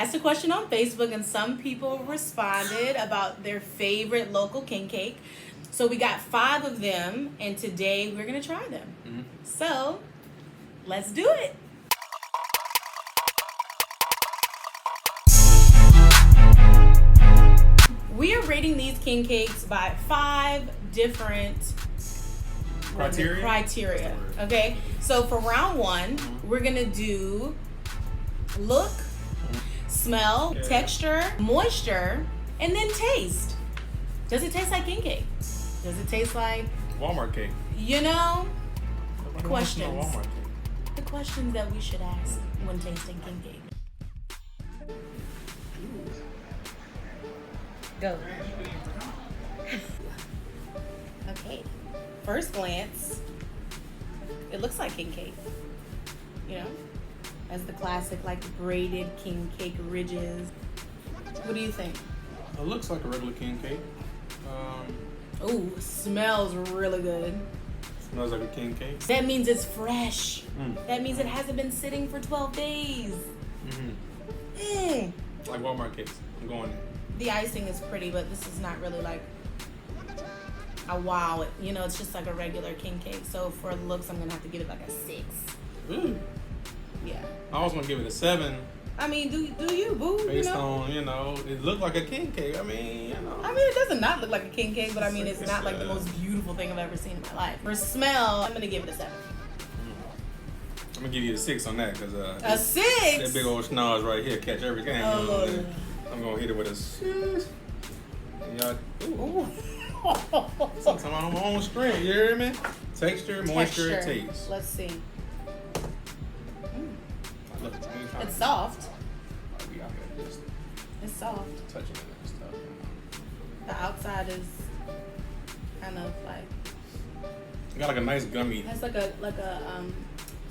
asked a question on Facebook, and some people responded about their favorite local king cake. So we got 5 of them, and today we're gonna try them. Mm-hmm. So let's do it. We are rating these king cakes by 5 different criteria. Okay, so for round 1, we're gonna do look, smell, texture, moisture, and then taste. Does it taste like king cake? Does it taste like Walmart cake? You know, Nobody wants to know questions. Walmart cake. The questions that we should ask when tasting king cake. Go. Okay. First glance, it looks like king cake. You know, as the classic like braided king cake ridges. What do you think? It looks like a regular king cake. Ooh, smells really good. Smells like a king cake. That means it's fresh. Mm. That means it hasn't been sitting for 12 days. Mm-hmm. Like Walmart cakes. I'm going there. The icing is pretty, but this is not really like a wow. You know, it's just like a regular king cake. So for looks, I'm gonna have to give it like a 6. Ooh. Yeah. I was gonna give it a 7 I mean, do you, boo? based You know? on, it looked like a king cake. I mean, it doesn't not look like a king cake, but I mean, it's not like the most beautiful thing I've ever seen in my life. For smell, I'm gonna give it a 7. I'm gonna give you a 6 on that because A 6? that big old schnoz right here catch everything. Oh. I'm gonna hit it with a 6. Y'all, Ooh. sometimes I'm on my own strength. You hear me? Texture, moisture, Texture. taste. Let's see. Look, we ain't trying It's to- soft. We out here just It's soft. touching it and stuff. The outside is kind of like It got like a nice gummy. has like a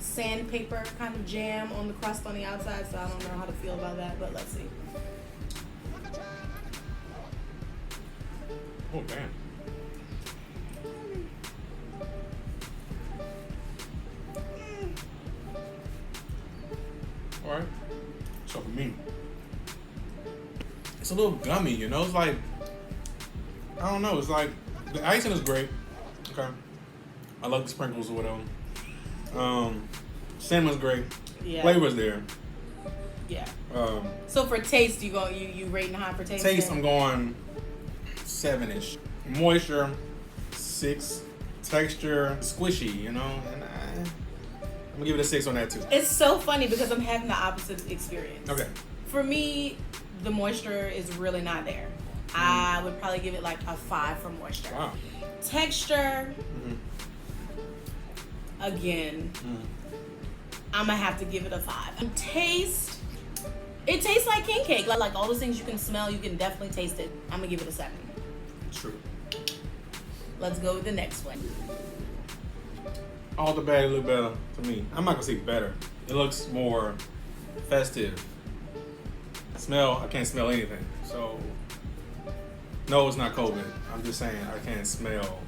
sandpaper kind of jam on the crust on the outside, so I don't know how to feel about that, but let's see. Oh damn. All right. So for me, it's a little gummy. It's like, I don't know. It's like the icing is great. Okay. I love the sprinkles or whatever. Cinnamon's great. Yeah. Flavor's there. Yeah. So for taste, you rating high for taste? Taste, then? I'm going 7-ish. Moisture, 6. Texture, squishy, and I'm gonna give it a 6 on that too. It's so funny because I'm having the opposite experience. Okay. For me, the moisture is really not there. I would probably give it like a 5 for moisture. Wow. Texture, again, I'm gonna have to give it a 5. Taste, it tastes like king cake. Like all those things you can smell, you can definitely taste it. I'm gonna give it a 7. True. Let's go with the next one. All the bad look better to me. I'm not gonna say better. It looks more festive. Smell, I can't smell anything. So, no, it's not COVID. I'm just saying I can't smell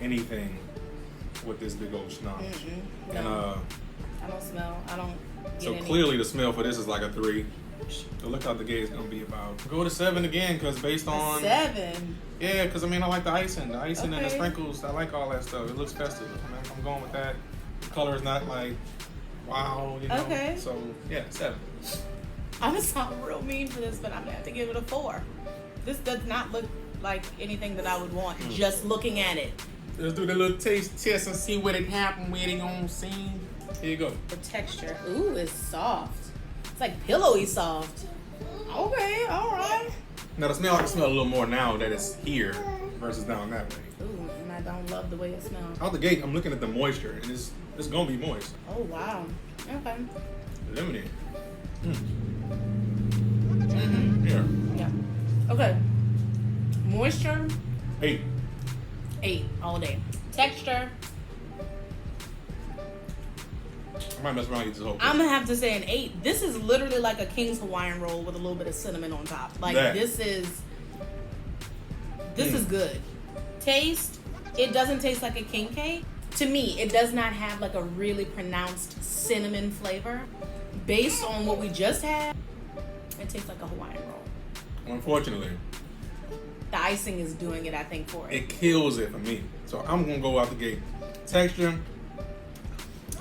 anything with this big old schnoz. No. And I don't smell. I don't get so any. clearly the smell for this is like a 3. So look how the gauge is gonna be about. Go to 7 again, cause based on 7. Yeah, cause I like the icing and the Okay. sprinkles. I like all that stuff. It looks festive. I'm going with that. The color is not like wow, Okay. So yeah, 7. I'm gonna sound real mean for this, but I'm gonna have to give it a 4. This does not look like anything that I would want just looking at it. Let's do the little taste test and see what it happened with it on scene. Here you go. The texture, ooh, it's soft. It's like pillowy soft. Okay, all right. Now the smell, I can smell a little more now that it's here versus down that way. Ooh, and I don't love the way it smells. Out the gate, I'm looking at the moisture, and it's gonna be moist. Oh wow. Okay. Lemonade. Yeah. Yeah. Okay. Moisture, 8. 8 all day. Texture, I might mess around and eat this whole thing. I'm gonna have to say an 8. This is literally like a King's Hawaiian roll with a little bit of cinnamon on top. Like That. this is good. Taste, it doesn't taste like a king cake. To me, it does not have like a really pronounced cinnamon flavor. Based on what we just had, it tastes like a Hawaiian roll. Unfortunately, The icing is doing it, I think, for it. it kills it for me. So I'm gonna go out the gate. Texture,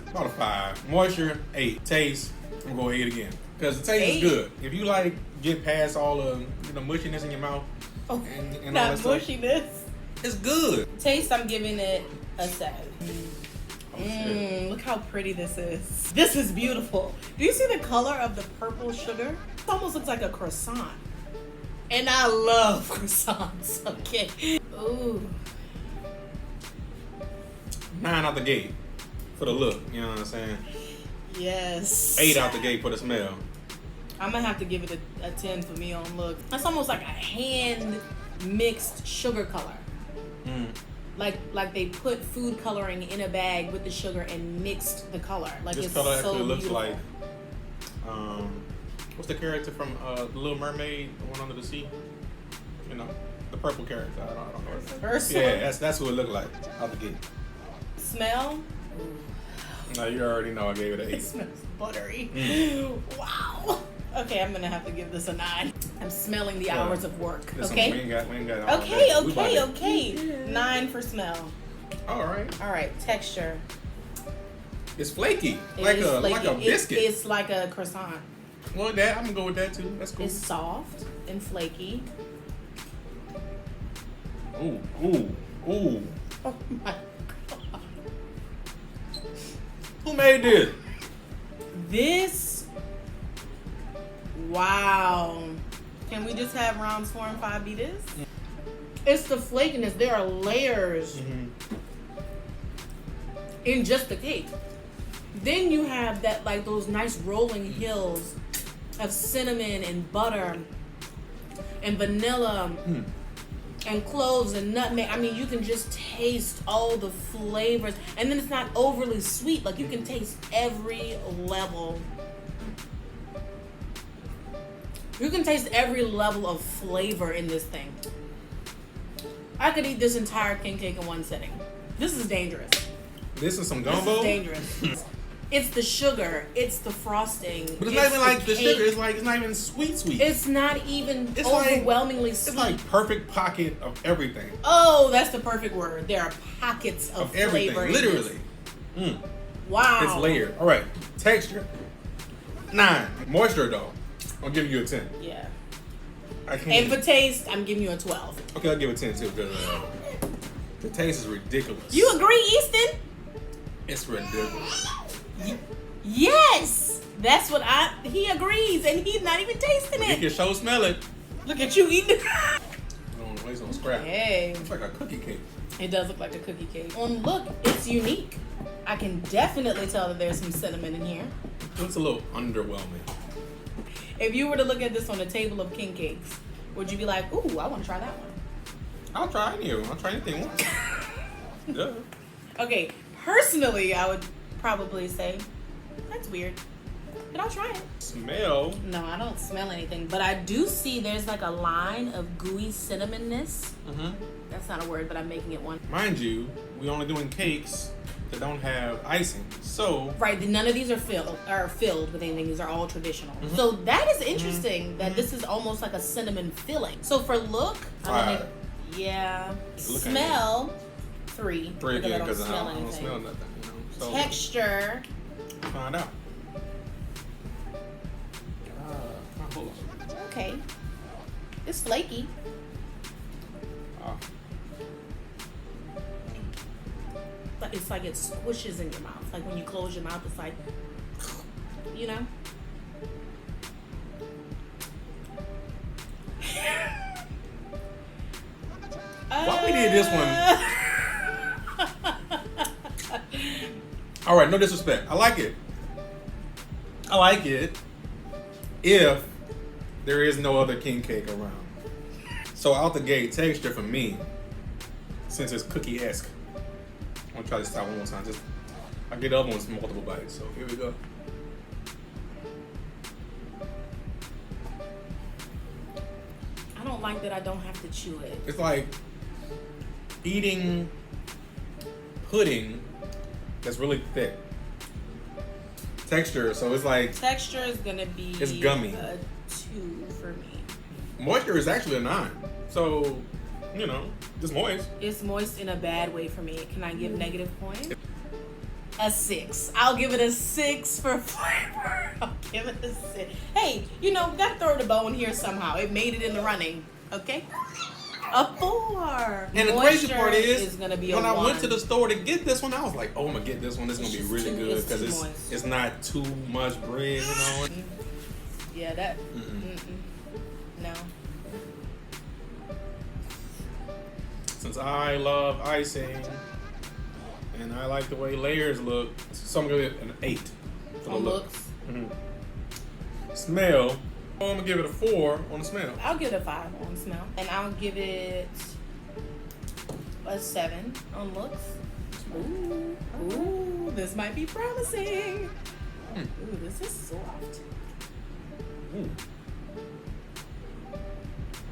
about a 5. Moisture, 8. Taste, I'm gonna go 8 again. Because the taste 8? is good. If you like get past all the mushiness in your mouth Oh, and all not that stuff, mushiness. it's good. Taste, I'm giving it a 7. Oh, shit. Look how pretty this is. This is beautiful. Do you see the color of the purple sugar? It almost looks like a croissant. And I love croissants. Okay. Ooh. 9 out the gate for the look. You know what I'm saying? Yes. 8 out the gate for the smell. I'm gonna have to give it a 10 for me on look. That's almost like a hand mixed sugar color. Mm. Like they put food coloring in a bag with the sugar and mixed the color. Like This it's color so actually looks beautiful. like what's the character from The Little Mermaid, the one under the sea? You know, the purple character. I don't know. Ursula. Yeah, that's what it looked like out the gate. Smell. No, you already know I gave it an It 8. smells buttery. Mm. Wow. Okay, I'm gonna have to give this a 9. I'm smelling the Yeah. hours of work. Listen, Okay. we ain't got all Okay, day. We about okay, to- okay. 9 for smell. All right. All right, texture. It's flaky, It like is a flaky. biscuit. It's like a croissant. Well, that I'm gonna go with that too. That's cool. It's soft and flaky. Ooh, ooh, ooh. Oh my god. Who made this? This. Wow. Can we just have rounds 4 and 5 be this? It's the flakiness. There are layers in just the cake. Then you have that, like those nice rolling hills of cinnamon and butter and vanilla and cloves and nutmeg. I mean, you can just taste all the flavors. And then it's not overly sweet. Like, you can taste every level. You can taste every level of flavor in this thing. I could eat this entire king cake in one sitting. This is dangerous. This is some This gumbo. is dangerous. It's the sugar. It's the frosting. But it's not even like the cake. sugar. It's like it's not even sweet. It's not even It's like- overwhelmingly sweet. It's like perfect pocket of everything. Oh, that's the perfect word. There are pockets of Everything, flavor in literally. this. Wow. It's layered. All right, texture. 9. Moisture though, I'll give you a 10. Yeah. I can't. And for taste, I'm giving you a 12. Okay, I'll give it 10 too because the taste is ridiculous. You agree, Easton? It's ridiculous. Yes. That's what he agrees, and he's not even tasting You it. can show smell it. Look at you eating it. Don't waste no scrap. Hey. It's like a cookie cake. It does look like a cookie cake. On look, it's unique. I can definitely tell that there's some cinnamon in here. It's a little underwhelming. If you were to look at this on a table of king cakes, would you be like, ooh, I want to try that one? I'll try any of them. I'll try anything once. Yeah. Okay, personally, I would probably say, that's weird. But I'll try it. Smell. No, I don't smell anything. But I do see there's like a line of gooey cinnamonness. Mm-hmm. That's not a word, but I'm making it one. Mind you, we only doing cakes that don't have icing. So Right, none of these are filled with anything. These are all traditional. So that is interesting that this is almost like a cinnamon filling. So for look, I'm gonna, yeah. Look at Smell, 3. 3 because again because I smell don't anything. smell nothing. You know? So Texture, find out. Hold on. okay. It's flaky. Ah. But it's like it squishes in your mouth. Like when you close your mouth, it's like, you know? Why we did this All right, no disrespect. I like it. I like it if there is no other king cake around. So out the gate, texture for me, since it's cookie-esque. I'm gonna try this out one more time. I'll get the other ones multiple bites. So here we go. I don't like that I don't have to chew it. It's like eating pudding that's really thick. Texture, so it's like Texture is gonna be It's gummy. a 2. Moisture is actually a 9. So, you know, it's moist. It's moist in a bad way for me. Can I give negative points? A 6. I'll give it a 6 for flavor. I'll give it a 6. Hey, you know, we gotta throw the bone here somehow. It made it in the running. Okay? A 4. And the crazy part is gonna be when a I 1. went to the store to get this one, I was like, oh, I'm gonna get this one. This is gonna be It's really too- good it's because too moist. it's not too much bread, you know. Yeah, that. No. Since I love icing and I like the way layers look, so I'm gonna give it an 8 for the On look. looks, Smell, I'm gonna give it a 4 on the smell. I'll give it a 5 on smell, and I'll give it a 7 on looks. Ooh, this might be promising. Ooh, this is soft. Ooh.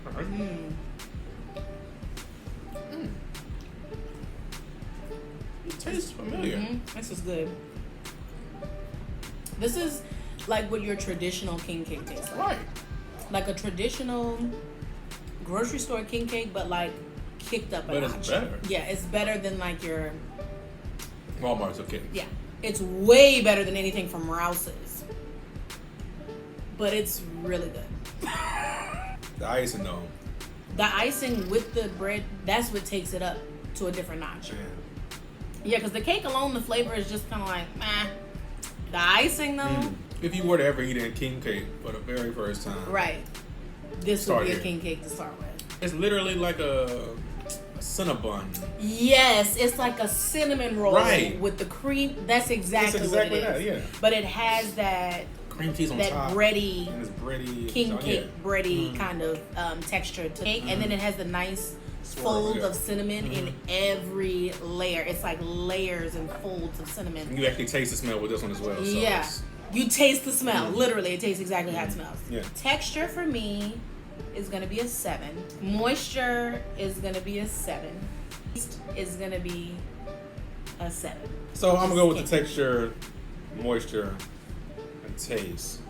All right. It tastes familiar. This is good. This is like what your traditional king cake tastes like. Right. Like a traditional grocery store king cake, but like kicked up a But notch. it's better. Yeah, it's better than like your. Walmart's okay. Yeah, it's way better than anything from Rouse's. But it's really good. The icing though. The icing with the bread, that's what takes it up to a different notch. Man. Yeah, because the cake alone, the flavor is just kind of like, meh. The icing though, If you were to ever eat a king cake for the very first time, right. This would Start be a here. king cake to start with. it's literally like a Cinnabon. Yes, it's like a cinnamon roll Right. with the cream. That's exactly, It's what exactly it is. that, yeah. But it has that Cream cheese on that top. bready And it's bready. king so, cake yeah. bready kind of texture to cake, and then it has the nice fold yeah. of cinnamon in every layer. It's like layers and folds of And cinnamon. you actually taste the smell with this one as well. So Yeah, it's- you taste the smell. Literally, it tastes exactly how it smells. Yeah. Texture for me is gonna be a 7. Moisture is gonna be a 7. Taste is gonna be a 7. So I'm gonna go with the texture, moisture, and taste.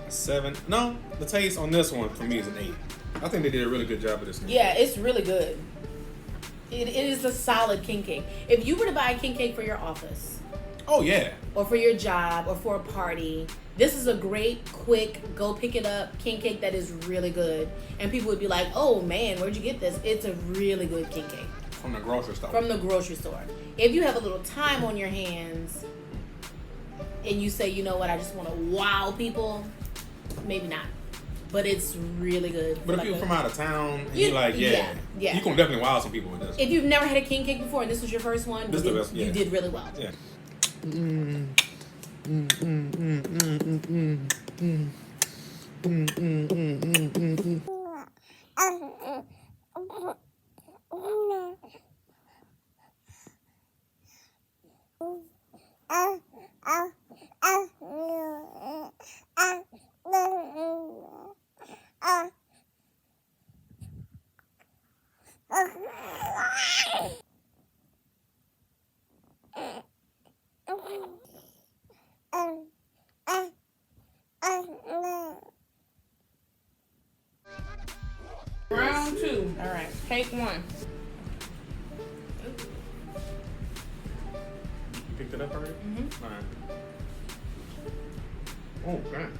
A 7. No, the taste on this one for me is an 8. I think they did a really good job with this one. Yeah, it's really good. It is a solid king cake. If you were to buy a king cake for your office, Oh yeah. or for your job, or for a party, this is a great, quick, go pick it up king cake that is really good. And people would be like, oh man, where'd you get this? It's a really good king cake From the grocery store. from the grocery store. If you have a little time on your hands and you say, you know what, I just want to wow people, maybe not. But it's really good. But if Like you're a- from out of town and You- you're like, yeah. you can definitely wow some people with this. if you've never had a king cake before and this was your first one, This you, the did, best, yeah. you did really well. Yeah. Round 2. All right, cake 1. You picked it up already? Mm-hmm. Alright. Oh, man.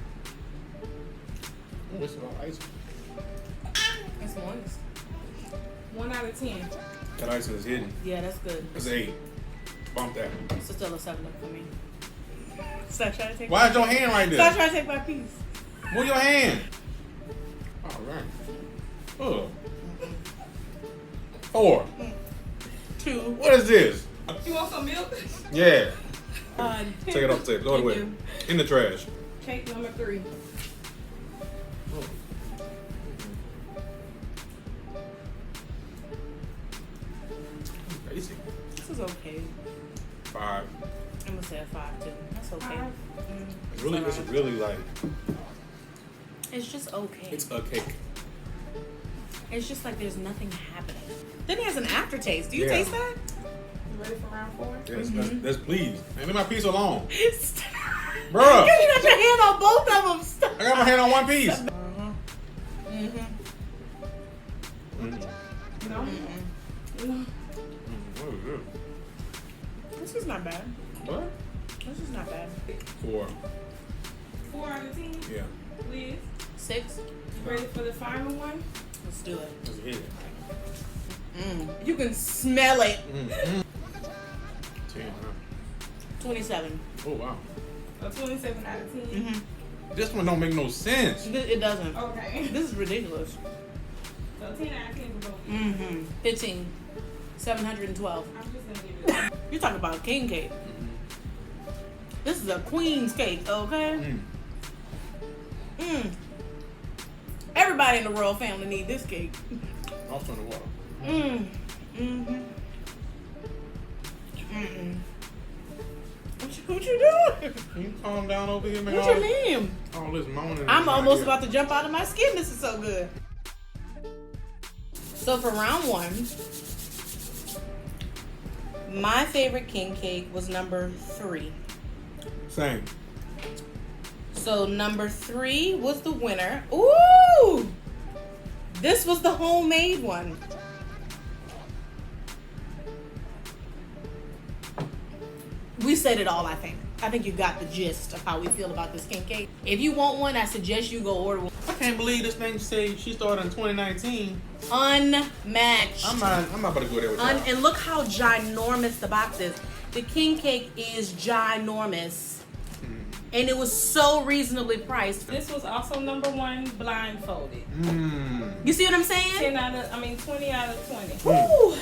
Oh, it's all ice. It's moist. 1 out of 10. That ice is hidden. Yeah, that's good. It's an 8. Bump that. It's still a 7 up for me. Stop trying to take. Why is your hand like Stop this? trying to take my piece. Move your hand. Alright. Oh. 4. 2. What is this? You want some milk? Yeah. Take it off the table. Throw it Thank away. you. In the trash. Cake number 3. Oh. Basic. This is okay. 5. I'm gonna say a 5 too. That's okay. 5. It's really like, It's just okay. it's a cake. It's just like there's nothing happening. Then it has an aftertaste. Do you Yeah. taste that? You ready for round 4? Yes, that's please. Man, leave my piece alone. Stop. Bruh. You got your hand on both of them. Stop. I got my hand on one piece. No. What is this? This is not bad. What? This is not bad. 4. 4 out of 10. Yeah. Liz, 6. you ready for the final one? Let's do it. Let's hit it. You can smell it. 10, huh? 27. Oh, wow. A 27 out of 10. This one don't make no sense. It doesn't. Okay. This is ridiculous. So 10 out of 10 for both. 15. 712. I'm just gonna give it. You're talking about king cake. This is a queen's cake, okay? Everybody in the royal family need this cake. I'll turn the water. What you doing? Can you calm down over here, man? What you mean? All this moaning. I'm almost about to jump out of my skin. This is so good. So for round 1, my favorite king cake was number 3. Same. So number 3 was the winner. Ooh! This was the homemade one. We said it all, I think. I think you got the gist of how we feel about this king cake. If you want one, I suggest you go order one. I can't believe this thing say she started in 2019. Unmatched. I'm not about to go there with y'all. And look how ginormous the box is. The king cake is ginormous. And it was so reasonably priced. This was also number 1 blindfolded. You see what I'm saying? 20 out of 20. Woo!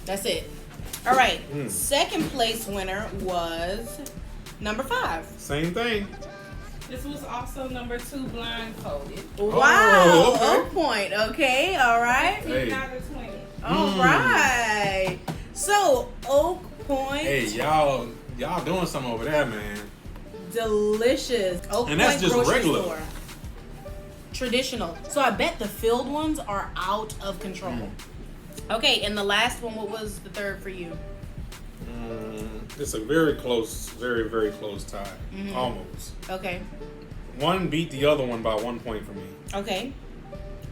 That's it. All right. Second place winner was number 5. Same thing. This was also number 2 blindfolded. Wow. okay. Oak Point. Okay. All right. 10 Hey. out of 20. All right. So Oak Point. Hey, y'all doing something over there, man. Delicious. Oak And that's Point just grocery regular. store. Traditional. So I bet the filled ones are out of control. Okay, and the last one, what was the third for you? It's a very close, very, very close tie. Almost. Okay. One beat the other one by 1 point for me. Okay.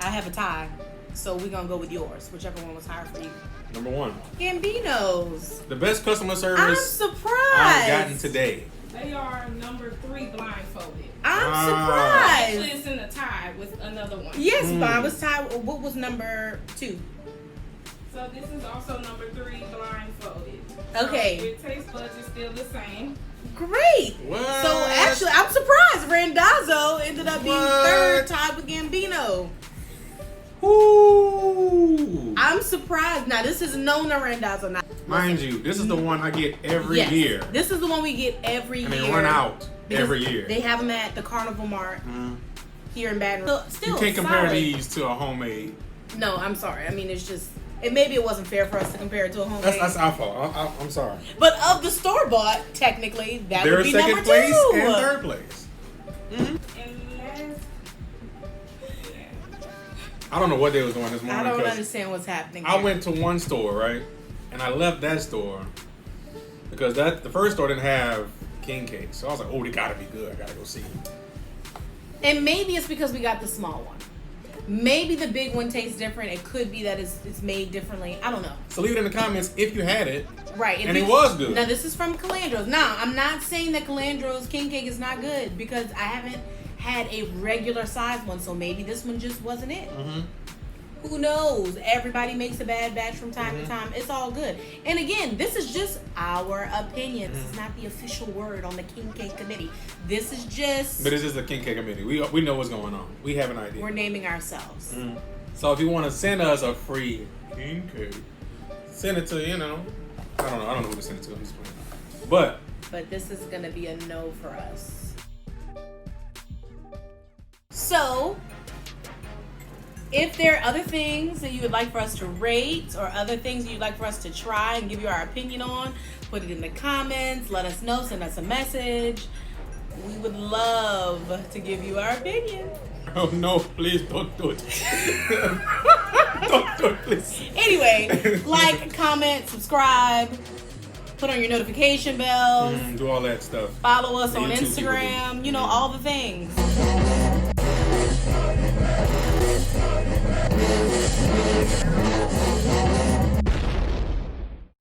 I have a tie. So we're going to go with yours, whichever one was higher for you. Number 1. Gambino's. The best customer I'm service surprised. I've gotten today. They are number 3 blindfolded. I'm Actually, surprised. it's in a tie with another one. Yes, but I was tied. What was number 2? So this is also number 3 blindfolded. Okay. So your taste buds is still the same. Great. What? So actually, I'm surprised. Randazzo ended up being What? third, tied with Gambino. Ooh. I'm surprised. Now, this is Nona Randazzo. Now, Mind you, this is the one I get every yes, year. This is the one we get every And year. they run out because every year. They have them at the Carnival Mart here in Baton Rouge. Still, You can't compare solid. these to a homemade. No, I'm sorry. I mean, it's just. Maybe it wasn't fair for us to compare it to a homemade. That's our fault. I'm sorry. But of the store bought, technically, that They're would be second number place 2. and third place. And last, I don't know what they was doing this morning. I don't 'cause understand what's happening. I here. went to one store, right? And I left that store because the first store didn't have king cake. So I was like, oh, they gotta be good. I gotta go see them. And maybe it's because we got the small one. Maybe the big one tastes different. It could be that it's made differently. I don't know. So leave it in the comments if you had it. Right. if And you- it was good. Now, this is from Calandro's. Now, I'm not saying that Calandro's king cake is not good because I haven't had a regular size one. So maybe this one just wasn't it. Who knows? Everybody makes a bad batch from time to time. It's all good. And again, this is just our opinion. This is not the official word on the King Cake Committee. This is just But this is the king cake committee. We know what's going on. We have an idea. we're naming ourselves. So if you want to send us a free king cake, send it to, I don't know who to send it to. I'm just playing. But But this is gonna be a no for us. So, if there are other things that you would like for us to rate or other things you'd like for us to try and give you our opinion on, put it in the comments, let us know, send us a message. We would love to give you our opinion. oh no, please don't do it. Don't do it, please. Anyway, like, comment, subscribe, put on your notification bells, Do all that stuff. follow us The on YouTube people do. Instagram, all the things.